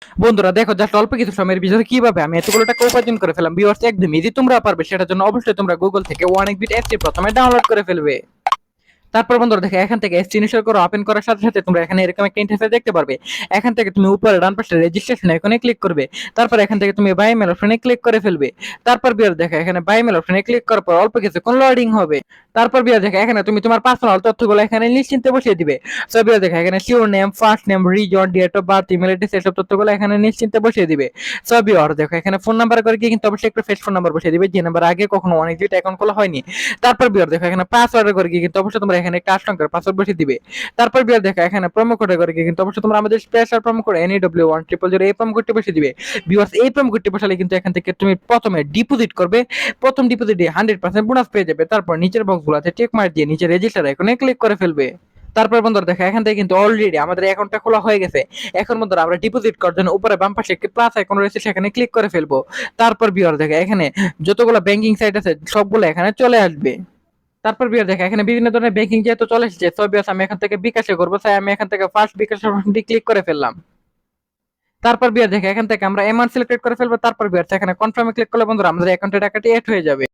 বন্ধুরা দেখো জাস্ট অল্প কিছু সময়ের ভিতরে কিভাবে আমি এতগুলো টাকা উপার্জন করে ফেলাম। ভিউয়ার্স একদম ইজি, তোমরা পারবে। সেটার জন্য অবশ্যই তোমরা গুগল থেকে অনেকবিট অ্যাপটি প্রথমে ডাউনলোড করে ফেলবে। তারপর বন্ধুরা দেখো এখান থেকে এসটি ইনস্টল করে ওপেন করার সাথে সাথে তোমরা এখানে এরকম একটা ইন্টারফেস দেখতে পারবে। এখান থেকে তুমি উপরে ডান পাশে রেজিস্ট্রেশন আইকনে ক্লিক করবে। তারপর এখান থেকে তুমি বাই মেল অপশনে ক্লিক করে ফেলবে। তারপর বিয়ার দেখো এখানে বাই মেল অপশনে ক্লিক করার পর অল্প কিছুক্ষণ লোডিং হবে। তারপর বিয়ার দেখো এখানে তুমি তোমার পার্সোনাল তথ্যগুলো এখানে নিশ্চিন্তে বসিয়ে দিবে। সো বিয়ার দেখো এখানে surname, first name, reason, date of birth, email address, এসব তথ্যগুলো এখানে নিশ্চিন্তে বসিয়ে দিবে। সো বিয়ার দেখো এখানে ফোন নাম্বার করে গিয়ে কিন্তু অবশ্যই একটা ফেস ফোন নাম্বার বসিয়ে দিবে, যে নাম্বার আগে কখনো অনেক দুইটা অ্যাকাউন্ট খোলা হয়নি। তারপর বিয়ার দেখো এখানে পাসওয়ার্ড করে গিয়ে কিন্তু অবশ্যই তোমরা এখানে একটা 8 সংখ্যার পাসওয়ার্ড বসিয়ে দিবে। তারপর বিয়ার দেখো এখানে প্রোমো কোড করে গিয়ে কিন্তু অবশ্যই তোমরা আমাদের স্পেশাল প্রোমো কোড NEW1000 এই প্রোমো কোডটি বসিয়ে দিবে। ভিউয়ার্স এই প্রোমো কোডটি বসালে কিন্তু এখান থেকে তুমি প্রথমে ডিপোজিট করবে। প্রথম ডিপোজিটে 100% বোনাস পেয়ে যাবে। তারপর নিচের বক্সগুলোতে চেক মার্ক দিয়ে নিচে রেজিস্টার আইকনে ক্লিক করে ফেলবে। তারপর বন্ধুরা দেখো এখান থেকে কিন্তু অলরেডি আমাদের অ্যাকাউন্টটা খোলা হয়ে গেছে। এখন বন্ধুরা আমরা ডিপোজিট করার জন্য উপরে বাম পাশে একটি প্লাস আইকন রয়েছে, সেখানে ক্লিক করে ফেলবো। তারপর বিয়ার দেখো এখানে যতগুলো ব্যাংকিং সাইট আছে সবগুলো এখানে চলে আসবে। তারপর বিয়ার দেখো এখানে বিভিন্ন ধরনের ব্যাংকিং যেহেতু চলে এসেছে, সব বিয়ার আমি এখান থেকে বিকাশে করবো, তাই আমি এখান থেকে ফার্স্ট বিকাশ অপশনটি ক্লিক করে ফেললাম। তারপর বিয়ার দেখো এখান থেকে আমরা অ্যামাউন্ট সিলেক্ট করে ফেলবো। তারপর বিয়ার এখানে কনফার্মে ক্লিক করলে বন্ধুরা আমাদের অ্যাকাউন্টে টাকাটি এড হয়ে যাবে।